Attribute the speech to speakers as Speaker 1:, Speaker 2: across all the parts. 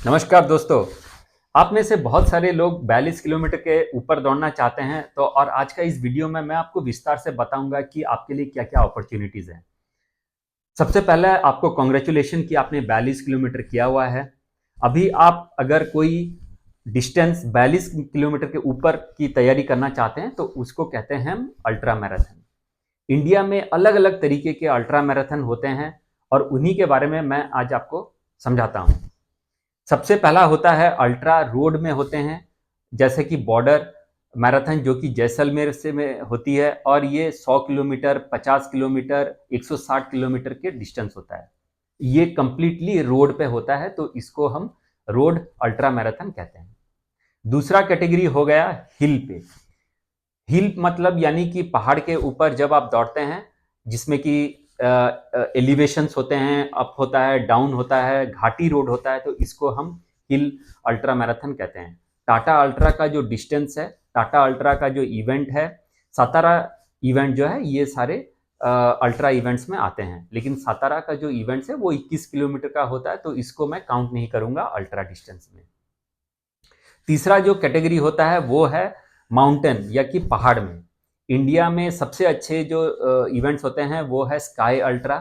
Speaker 1: नमस्कार दोस्तों। आप में से बहुत सारे लोग 42 किलोमीटर के ऊपर दौड़ना चाहते हैं तो और आज का इस वीडियो में मैं आपको विस्तार से बताऊंगा कि आपके लिए क्या क्या अपॉर्चुनिटीज हैं। सबसे पहले आपको कॉन्ग्रेचुलेशन कि आपने 42 किलोमीटर किया हुआ है। अभी आप अगर कोई डिस्टेंस 42 किलोमीटर के ऊपर की तैयारी करना चाहते हैं तो उसको कहते हैं हम अल्ट्रा मैराथन। इंडिया में अलग अलग तरीके के अल्ट्रा मैराथन होते हैं और उन्हीं के बारे में मैं आज आपको समझाता हूँ। सबसे पहला होता है अल्ट्रा रोड में होते हैं, जैसे कि बॉर्डर मैराथन जो कि जैसलमेर से में होती है और ये 100 किलोमीटर 50 किलोमीटर 160 किलोमीटर के डिस्टेंस होता है। ये कंप्लीटली रोड पे होता है तो इसको हम रोड अल्ट्रा मैराथन कहते हैं। दूसरा कैटेगरी हो गया हिल पे। हिल मतलब यानी कि पहाड़ के ऊपर जब आप दौड़ते हैं जिसमें कि एलिवेशंस होते हैं, अप होता है, डाउन होता है, घाटी रोड होता है, तो इसको हम हिल अल्ट्रा मैराथन कहते हैं। टाटा अल्ट्रा का जो डिस्टेंस है, टाटा अल्ट्रा का जो इवेंट है, सातारा इवेंट जो है, ये सारे अल्ट्रा इवेंट्स में आते हैं। लेकिन सातारा का जो इवेंट्स है वो 21 किलोमीटर का होता है तो इसको मैं काउंट नहीं करूंगा अल्ट्रा डिस्टेंस में। तीसरा जो कैटेगरी होता है वो है माउंटेन या कि पहाड़ में। इंडिया में सबसे अच्छे जो इवेंट्स होते हैं वो है स्काई अल्ट्रा,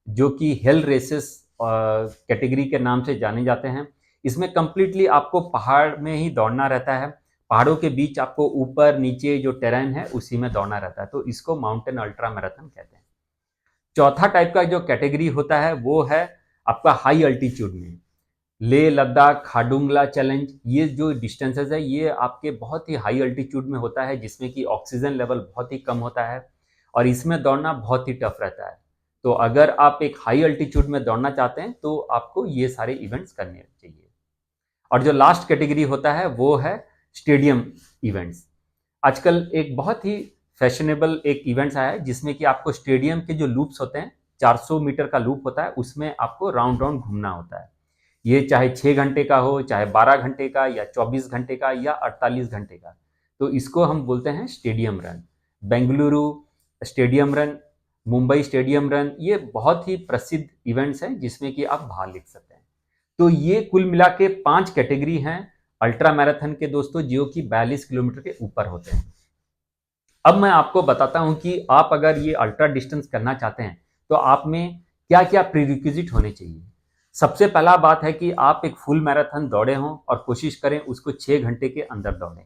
Speaker 1: जो कि हिल रेसेस कैटेगरी के नाम से जाने जाते हैं। इसमें कंप्लीटली आपको पहाड़ में ही दौड़ना रहता है, पहाड़ों के बीच आपको ऊपर नीचे जो टेरेन है उसी में दौड़ना रहता है, तो इसको माउंटेन अल्ट्रा मैराथन कहते हैं। चौथा टाइप का जो कैटेगरी होता है वो है आपका हाई अल्टीट्यूड में। लेह लद्दाख खाडुंगला चैलेंज, ये जो डिस्टेंसेस है ये आपके बहुत ही हाई अल्टीट्यूड में होता है, जिसमें कि ऑक्सीजन लेवल बहुत ही कम होता है और इसमें दौड़ना बहुत ही टफ रहता है। तो अगर आप एक हाई अल्टीट्यूड में दौड़ना चाहते हैं तो आपको ये सारे इवेंट्स करने चाहिए। और जो लास्ट कैटेगरी होता है वो है स्टेडियम इवेंट्स। आजकल एक बहुत ही फैशनेबल एक इवेंट्स आया है जिसमें कि आपको स्टेडियम के जो लूप्स होते हैं, 400 मीटर का लूप होता है, उसमें आपको राउंड राउंड घूमना होता है। ये चाहे 6 घंटे का हो, चाहे 12 घंटे का, या 24 घंटे का, या 48 घंटे का, तो इसको हम बोलते हैं stadium run. Bengaluru stadium run, Mumbai stadium run, ये बहुत ही प्रसिद्ध इवेंट्स हैं जिसमें कि आप भाग ले सकते हैं। तो ये कुल मिला के 5 कैटेगरी हैं अल्ट्रा मैराथन के दोस्तों, जो कि 42 किलोमीटर के ऊपर होते हैं। अब मैं आपको बताता हूं कि आप अगर ये अल्ट्रा डिस्टेंस करना चाहते हैं तो आप में क्या क्या प्रीरिक्विजिट होने चाहिए। सबसे पहला बात है कि आप एक फुल मैराथन दौड़े हों और कोशिश करें उसको 6 घंटे के अंदर दौड़ें,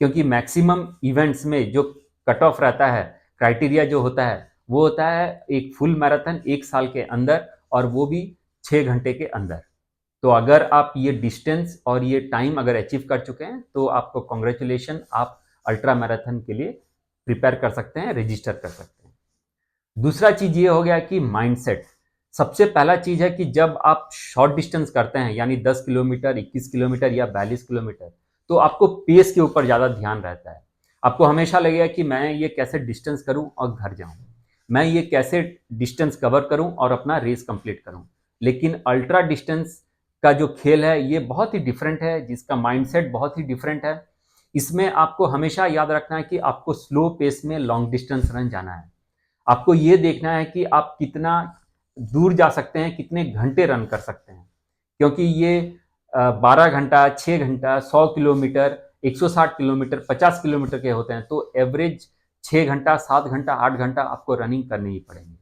Speaker 1: क्योंकि मैक्सिमम इवेंट्स में जो कट ऑफ रहता है, क्राइटेरिया जो होता है वो होता है एक फुल मैराथन 1 साल के अंदर, और वो भी 6 घंटे के अंदर। तो अगर आप ये डिस्टेंस और ये टाइम अगर अचीव कर चुके हैं तो आपको कॉन्ग्रेचुलेशन, आप अल्ट्रा मैराथन के लिए प्रिपेयर कर सकते हैं, रजिस्टर कर सकते हैं। दूसरा चीज ये हो गया कि माइंडसेट। सबसे पहला चीज है कि जब आप शॉर्ट डिस्टेंस करते हैं, यानी 10 किलोमीटर 21 किलोमीटर या 42 किलोमीटर, तो आपको पेस के ऊपर ज्यादा ध्यान रहता है। आपको हमेशा लगेगा कि मैं ये कैसे डिस्टेंस करूं और घर जाऊं, मैं ये कैसे डिस्टेंस कवर करूं और अपना रेस कंप्लीट करूं। लेकिन अल्ट्रा डिस्टेंस का जो खेल है ये बहुत ही डिफरेंट है, जिसका माइंडसेट बहुत ही डिफरेंट है। इसमें आपको हमेशा याद रखना है कि आपको स्लो पेस में लॉन्ग डिस्टेंस रन जाना है। आपको ये देखना है कि आप कितना दूर जा सकते हैं, कितने घंटे रन कर सकते हैं, क्योंकि ये 12 घंटा 6 घंटा 100 किलोमीटर 160 किलोमीटर 50 किलोमीटर के होते हैं, तो एवरेज 6 घंटा 7 घंटा 8 घंटा आपको रनिंग करनी ही पड़ेगी।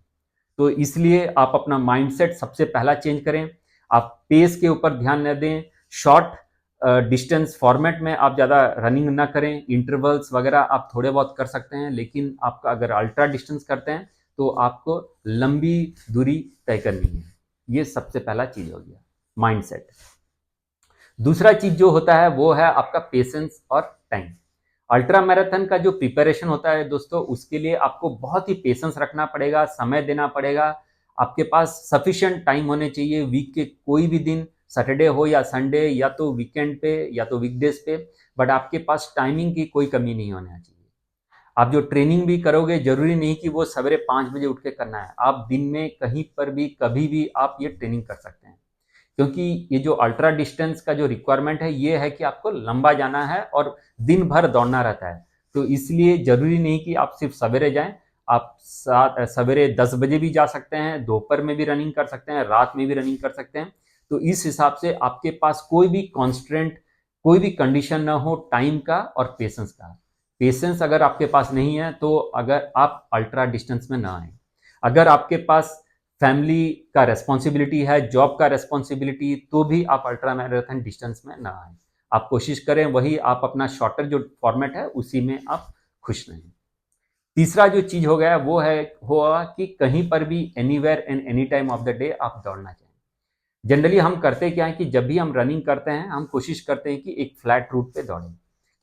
Speaker 1: तो इसलिए आप अपना माइंडसेट सबसे पहला चेंज करें। आप पेस के ऊपर ध्यान न दें, शॉर्ट डिस्टेंस फॉर्मेट में आप ज़्यादा रनिंग ना करें, इंटरवल्स वगैरह आप थोड़े बहुत कर सकते हैं, लेकिन आपका अगर अल्ट्रा डिस्टेंस करते हैं तो आपको लंबी दूरी तय करनी है। ये सबसे पहला चीज हो गया माइंडसेट। दूसरा चीज जो होता है वो है आपका पेशेंस और टाइम। अल्ट्रा मैराथन का जो प्रिपरेशन होता है दोस्तों, उसके लिए आपको बहुत ही पेशेंस रखना पड़ेगा, समय देना पड़ेगा। आपके पास सफिशिएंट टाइम होने चाहिए, वीक के कोई भी दिन, सैटरडे हो या संडे, या तो वीकेंड पे या तो वीकडेज पे, बट आपके पास टाइमिंग की कोई कमी नहीं होना चाहिए। आप जो ट्रेनिंग भी करोगे जरूरी नहीं कि वो सवेरे 5 बजे उठ के करना है, आप दिन में कहीं पर भी कभी भी आप ये ट्रेनिंग कर सकते हैं। क्योंकि ये जो अल्ट्रा डिस्टेंस का जो रिक्वायरमेंट है ये है कि आपको लंबा जाना है और दिन भर दौड़ना रहता है, तो इसलिए जरूरी नहीं कि आप सिर्फ सवेरे जाएं। आप सवेरे 10 बजे भी जा सकते हैं, दोपहर में भी रनिंग कर सकते हैं, रात में भी रनिंग कर सकते हैं। तो इस हिसाब से आपके पास कोई भी कॉन्स्ट्रेंट, कोई भी कंडीशन ना हो टाइम का और पेशेंस का। पेशेंस अगर आपके पास नहीं है तो अगर आप अल्ट्रा डिस्टेंस में ना आए। अगर आपके पास फैमिली का रेस्पॉन्सिबिलिटी है, जॉब का रेस्पॉन्सिबिलिटी, तो भी आप अल्ट्रा मैराथन डिस्टेंस में ना आए। आप कोशिश करें वही आप अपना शॉर्टर जो फॉर्मेट है उसी में आप खुश रहें। तीसरा जो चीज हो गया वो है हुआ कि कहीं पर भी anywhere and any time of the day आप दौड़ना चाहिए। जनरली हम करते क्या है कि जब भी हम रनिंग करते हैं हम कोशिश करते हैं कि एक फ्लैट रूट पे दौड़ें,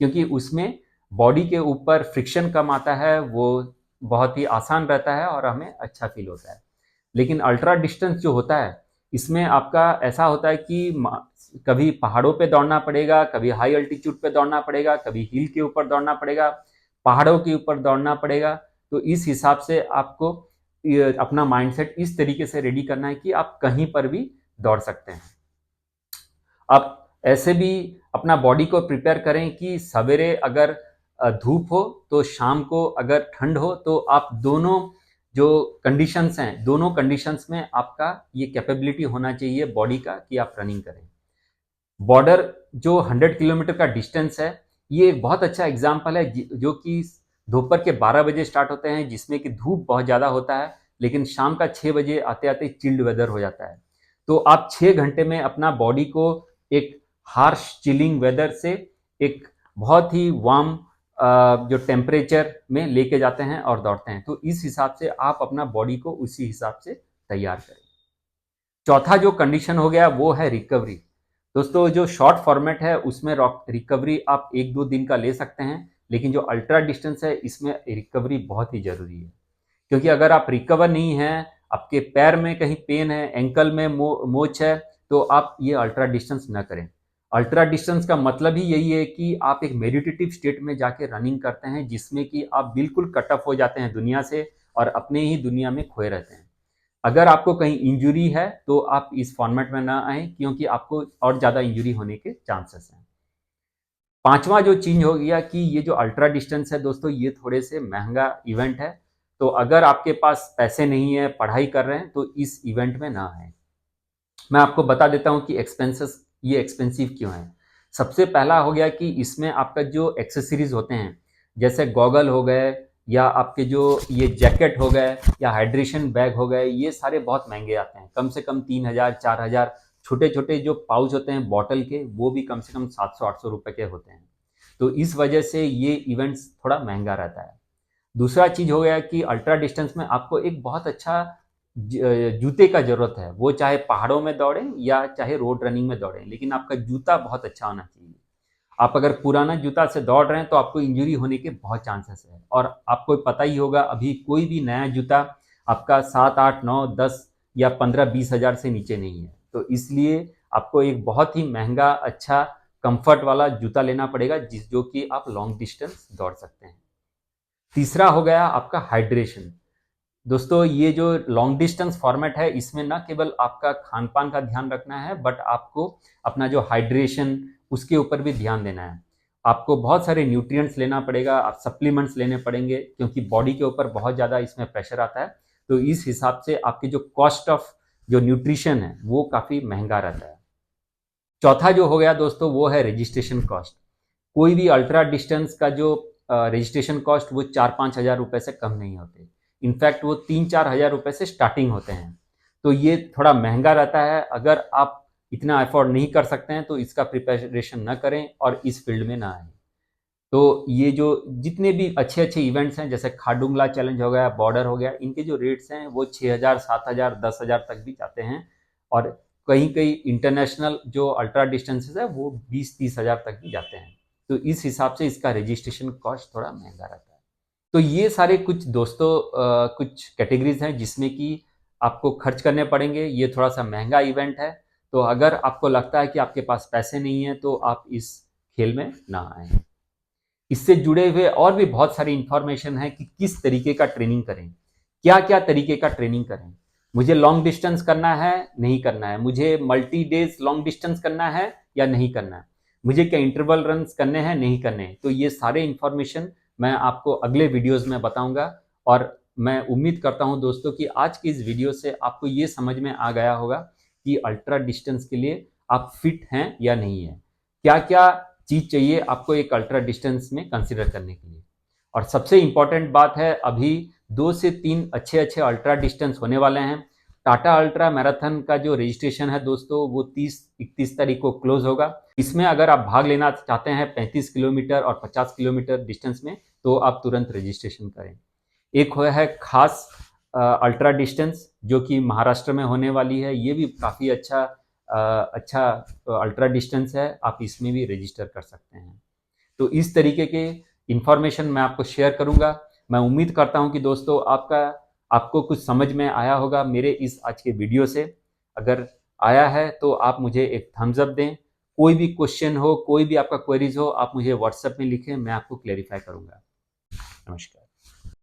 Speaker 1: क्योंकि उसमें बॉडी के ऊपर फ्रिक्शन कम आता है, वो बहुत ही आसान रहता है और हमें अच्छा फील होता है। लेकिन अल्ट्रा डिस्टेंस जो होता है इसमें आपका ऐसा होता है कि कभी पहाड़ों पे दौड़ना पड़ेगा, कभी हाई अल्टीट्यूड पे दौड़ना पड़ेगा, कभी हिल के ऊपर दौड़ना पड़ेगा, पहाड़ों के ऊपर दौड़ना पड़ेगा। तो इस हिसाब से आपको अपना माइंडसेट इस तरीके से रेडी करना है कि आप कहीं पर भी दौड़ सकते हैं। आप ऐसे भी अपना बॉडी को प्रिपेयर करें कि सवेरे अगर धूप हो तो शाम को अगर ठंड हो, तो आप दोनों जो कंडीशंस हैं, दोनों कंडीशंस में आपका ये कैपेबिलिटी होना चाहिए बॉडी का कि आप रनिंग करें। बॉर्डर जो 100 किलोमीटर का डिस्टेंस है, ये एक बहुत अच्छा एग्जाम्पल है जो कि दोपहर के 12 बजे स्टार्ट होते हैं, जिसमें कि धूप बहुत ज़्यादा होता है, लेकिन शाम का 6 बजे आते आते चिल्ड वेदर हो जाता है। तो आप 6 घंटे में अपना बॉडी को एक हार्श चिलिंग वेदर से एक बहुत ही वार्म जो टेम्परेचर में लेके जाते हैं और दौड़ते हैं। तो इस हिसाब से आप अपना बॉडी को उसी हिसाब से तैयार करें। चौथा जो कंडीशन हो गया वो है रिकवरी। दोस्तों जो शॉर्ट फॉर्मेट है उसमें रिकवरी आप 1-2 दिन का ले सकते हैं, लेकिन जो अल्ट्रा डिस्टेंस है इसमें रिकवरी बहुत ही जरूरी है। क्योंकि अगर आप रिकवर नहीं हैं, आपके पैर में कहीं पेन है, एंकल में मोच है, तो आप ये अल्ट्रा डिस्टेंस ना करें। अल्ट्रा डिस्टेंस का मतलब ही यही है कि आप एक मेडिटेटिव स्टेट में जाके रनिंग करते हैं, जिसमें कि आप बिल्कुल कट ऑफ हो जाते हैं दुनिया से और अपने ही दुनिया में खोए रहते हैं। अगर आपको कहीं इंजुरी है तो आप इस फॉर्मेट में ना आए, क्योंकि आपको और ज़्यादा इंजुरी होने के चांसेस हैं। पांचवा जो चीज हो गया कि ये जो अल्ट्रा डिस्टेंस है दोस्तों, ये थोड़े से महंगा इवेंट है। तो अगर आपके पास पैसे नहीं है, पढ़ाई कर रहे हैं, तो इस इवेंट में ना आए। मैं आपको बता देता हूं कि एक्सपेंसेस ये एक्सपेंसिव क्यों है। सबसे पहला हो गया कि इसमें आपका जो एक्सेसरीज होते हैं, जैसे गॉगल हो गए या आपके जो ये जैकेट हो गए या हाइड्रेशन बैग हो गए, ये सारे बहुत महंगे आते हैं। कम से कम 3,000 4,000। छोटे छोटे जो पाउच होते हैं बॉटल के, वो भी कम से कम 700-800 रुपए के होते हैं। तो इस वजह से ये इवेंट्स थोड़ा महंगा रहता है। दूसरा चीज हो गया कि अल्ट्रा डिस्टेंस में आपको एक बहुत अच्छा जूते का जरूरत है। वो चाहे पहाड़ों में दौड़ें या चाहे रोड रनिंग में दौड़ें, लेकिन आपका जूता बहुत अच्छा होना चाहिए। आप अगर पुराना जूता से दौड़ रहे हैं तो आपको इंजरी होने के बहुत चांसेस है। और आपको पता ही होगा अभी कोई भी नया जूता आपका 7, 8, 9, 10 या 15-20 हज़ार से नीचे नहीं है। तो इसलिए आपको एक बहुत ही महंगा अच्छा कंफर्ट वाला जूता लेना पड़ेगा जो कि आप लॉन्ग डिस्टेंस दौड़ सकते हैं। तीसरा हो गया आपका हाइड्रेशन। दोस्तों ये जो लॉन्ग डिस्टेंस फॉर्मेट है, इसमें ना केवल आपका खान पान का ध्यान रखना है, बट आपको अपना जो हाइड्रेशन उसके ऊपर भी ध्यान देना है। आपको बहुत सारे न्यूट्रिएंट्स लेना पड़ेगा, आप सप्लीमेंट्स लेने पड़ेंगे, क्योंकि बॉडी के ऊपर बहुत ज़्यादा इसमें प्रेशर आता है। तो इस हिसाब से आपकी जो कॉस्ट ऑफ जो न्यूट्रिशन है वो काफ़ी महंगा रहता है। चौथा जो हो गया दोस्तों वो है रजिस्ट्रेशन कॉस्ट। कोई भी अल्ट्रा डिस्टेंस का जो रजिस्ट्रेशन कॉस्ट वो 4-5 हज़ार रुपए से कम नहीं होते। इनफैक्ट वो 3-4 हज़ार रुपए से स्टार्टिंग होते हैं। तो ये थोड़ा महंगा रहता है। अगर आप इतना अफोर्ड नहीं कर सकते हैं तो इसका प्रिपरेशन न करें और इस फील्ड में ना आए। तो ये जो जितने भी अच्छे अच्छे इवेंट्स हैं, जैसे खाडुंगला चैलेंज हो गया, बॉर्डर हो गया, इनके जो रेट्स हैं वो 6,000, 7,000, 10,000 तक भी जाते हैं। और कहीं कहीं इंटरनेशनल जो अल्ट्रा डिस्टेंसेस है वो 20-30 हज़ार तक भी जाते हैं। तो इस हिसाब से इसका रजिस्ट्रेशन कॉस्ट थोड़ा महंगा रहता है। तो ये सारे कुछ दोस्तों कुछ कैटेगरीज हैं जिसमें कि आपको खर्च करने पड़ेंगे। ये थोड़ा सा महंगा इवेंट है। तो अगर आपको लगता है कि आपके पास पैसे नहीं है तो आप इस खेल में ना आए। इससे जुड़े हुए और भी बहुत सारी इंफॉर्मेशन है कि किस तरीके का ट्रेनिंग करें, क्या क्या तरीके का ट्रेनिंग करें। मुझे लॉन्ग डिस्टेंस करना है, नहीं करना है, मुझे मल्टी डेज लॉन्ग डिस्टेंस करना है या नहीं करना है, मुझे क्या इंटरवल रन करने हैं, नहीं करने हैं। तो ये सारे इंफॉर्मेशन मैं आपको अगले वीडियोस में बताऊंगा। और मैं उम्मीद करता हूं दोस्तों कि आज की इस वीडियो से आपको ये समझ में आ गया होगा कि अल्ट्रा डिस्टेंस के लिए आप फिट हैं या नहीं है, क्या क्या चीज चाहिए आपको एक अल्ट्रा डिस्टेंस में कंसिडर करने के लिए। और सबसे इंपॉर्टेंट बात है, अभी 2 से 3 अच्छे अच्छे अल्ट्रा डिस्टेंस होने वाले हैं। टाटा अल्ट्रा मैराथन का जो रजिस्ट्रेशन है दोस्तों, वो 30-31 तारीख को क्लोज होगा। इसमें अगर आप भाग लेना चाहते हैं 35 किलोमीटर और 50 किलोमीटर डिस्टेंस में, तो आप तुरंत रजिस्ट्रेशन करें। एक है खास अल्ट्रा डिस्टेंस जो कि महाराष्ट्र में होने वाली है, ये भी काफ़ी अच्छा अल्ट्रा डिस्टेंस है, आप इसमें भी रजिस्टर कर सकते हैं। तो इस तरीके के इंफॉर्मेशन मैं आपको शेयर करूंगा। मैं उम्मीद करता हूं कि दोस्तों आपको कुछ समझ में आया होगा मेरे इस आज के वीडियो से। अगर आया है तो आप मुझे एक थम्स अप दें। कोई भी क्वेश्चन हो, कोई भी आपका क्वेरीज हो, आप मुझे व्हाट्सएप में लिखें, मैं आपको क्लेरिफाई करूंगा। नमस्कार।